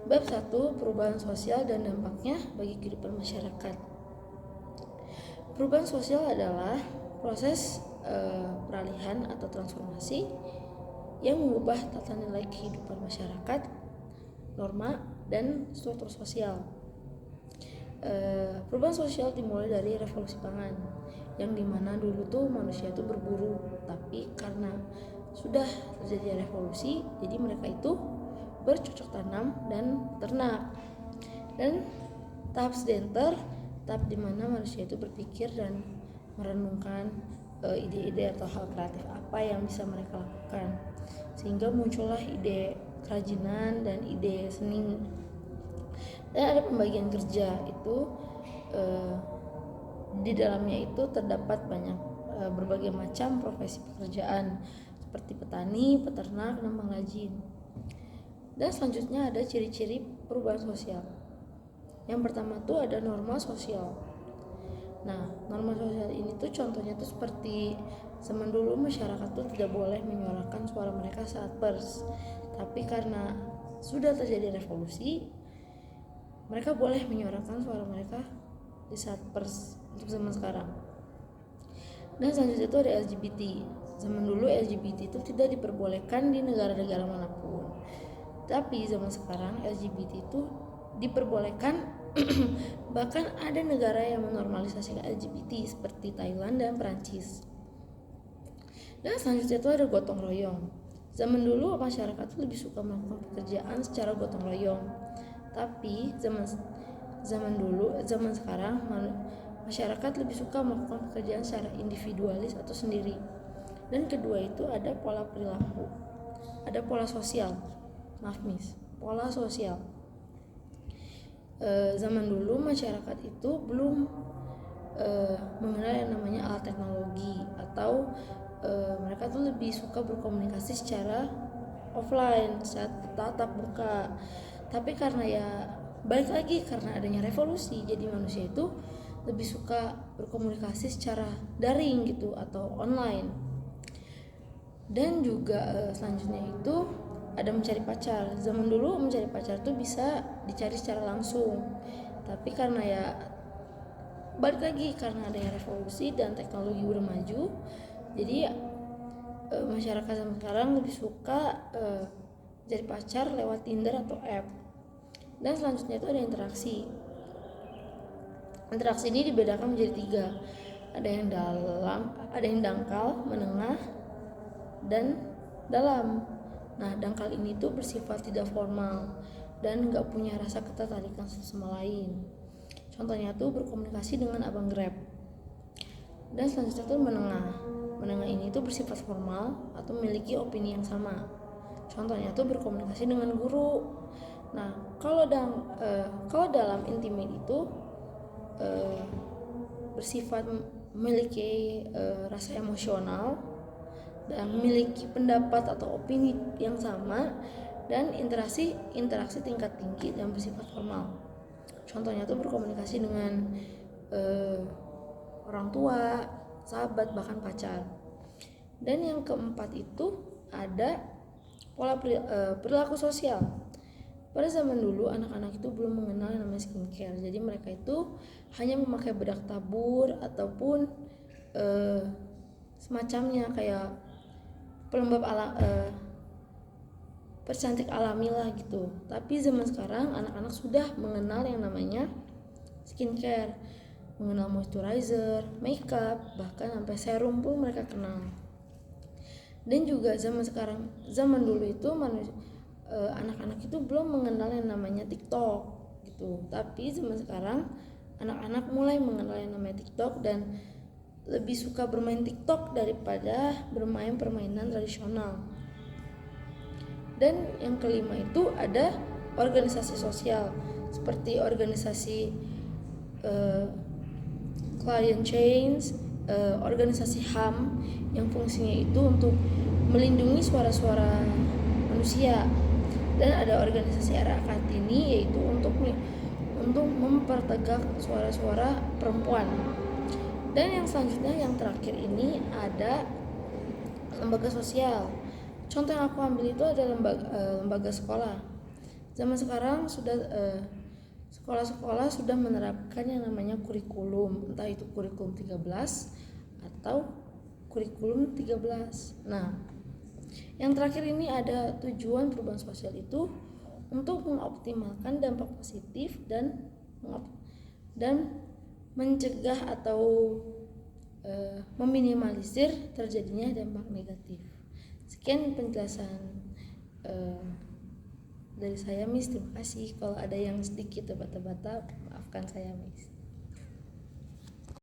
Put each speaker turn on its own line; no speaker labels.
Bab 1, perubahan sosial dan dampaknya bagi kehidupan masyarakat. Perubahan sosial adalah proses peralihan atau transformasi yang mengubah tata nilai kehidupan masyarakat, norma, dan struktur sosial. Perubahan sosial dimulai dari revolusi pangan, yang dimana dulu tuh manusia itu berburu, tapi karena sudah terjadi revolusi, jadi mereka itu bercocok tanam dan ternak. Dan tahap sedenter, tahap dimana manusia itu berpikir dan merenungkan ide-ide atau hal kreatif apa yang bisa mereka lakukan, sehingga muncullah ide kerajinan dan ide seni. Dan ada pembagian kerja itu di dalamnya itu terdapat banyak berbagai macam profesi pekerjaan seperti petani, peternak, dan pengrajin. Dan selanjutnya ada ciri-ciri perubahan sosial. Yang pertama tuh ada norma sosial. Nah, norma sosial ini tuh contohnya tuh seperti zaman dulu masyarakat tuh tidak boleh menyuarakan suara mereka saat pers. Tapi karena sudah terjadi revolusi, mereka boleh menyuarakan suara mereka di saat pers untuk zaman sekarang. Dan selanjutnya itu ada LGBT. Zaman dulu LGBT itu tidak diperbolehkan di negara-negara manapun. Tapi zaman sekarang LGBT itu diperbolehkan. Bahkan ada negara yang menormalisasi LGBT seperti Thailand dan Perancis. Dan selanjutnya itu ada gotong royong. Zaman dulu masyarakat itu lebih suka melakukan pekerjaan secara gotong royong. Tapi zaman sekarang masyarakat lebih suka melakukan pekerjaan secara individualis atau sendiri. Dan kedua itu ada pola perilaku. Ada pola sosial. Pola sosial. Zaman dulu masyarakat itu belum mengenal yang namanya alat teknologi, atau mereka tuh lebih suka berkomunikasi secara offline, secara tatap muka. Tapi karena ya balik lagi, karena adanya revolusi, jadi manusia itu lebih suka berkomunikasi secara daring gitu atau online. Dan juga selanjutnya itu ada mencari pacar. Zaman dulu mencari pacar tuh bisa dicari secara langsung, tapi karena ya balik lagi, karena adanya revolusi dan teknologi udah maju, jadi masyarakat zaman sekarang lebih suka cari pacar lewat Tinder atau app. Dan selanjutnya itu ada interaksi. Interaksi ini dibedakan menjadi 3. Ada yang dangkal, menengah, dan dalam. Nah, dangkal ini tuh bersifat tidak formal dan nggak punya rasa ketertarikan satu sama lain. Contohnya tuh berkomunikasi dengan abang Grab. Dan selanjutnya tuh menengah. Menengah ini tuh bersifat formal atau memiliki opini yang sama. Contohnya tuh berkomunikasi dengan guru. Nah, kalau dalam intimate itu bersifat memiliki rasa emosional dan memiliki pendapat atau opini yang sama, dan interaksi tingkat tinggi dan bersifat formal. Contohnya tuh berkomunikasi dengan orang tua, sahabat, bahkan pacar. Dan yang keempat itu ada pola perilaku sosial. Pada zaman dulu anak-anak itu belum mengenal yang namanya skincare, jadi mereka itu hanya memakai bedak tabur ataupun semacamnya kayak pelembab percantik alami lah gitu. Tapi zaman sekarang anak-anak sudah mengenal yang namanya skincare, mengenal moisturizer, makeup, bahkan sampai serum pun mereka kenal. Dan juga zaman dulu itu anak-anak itu belum mengenal yang namanya TikTok gitu. Tapi zaman sekarang anak-anak mulai mengenal yang namanya TikTok dan lebih suka bermain TikTok daripada bermain permainan tradisional. Dan yang kelima itu ada organisasi sosial, seperti organisasi client change, organisasi HAM yang fungsinya itu untuk melindungi suara-suara manusia. Dan ada organisasi Ara Kartini, yaitu untuk mempertegak suara-suara perempuan. Dan yang selanjutnya, yang terakhir ini ada lembaga sosial. Contoh yang aku ambil itu ada lembaga sekolah. Zaman sekarang sudah sekolah-sekolah sudah menerapkan yang namanya kurikulum, entah itu kurikulum 13 atau kurikulum 13. Nah, yang terakhir ini ada tujuan perubahan sosial itu untuk mengoptimalkan dampak positif dan mencegah atau meminimalisir terjadinya dampak negatif. Sekian penjelasan dari saya, Miss. Terima kasih. Kalau ada yang sedikit terbata-bata, maafkan saya, Miss.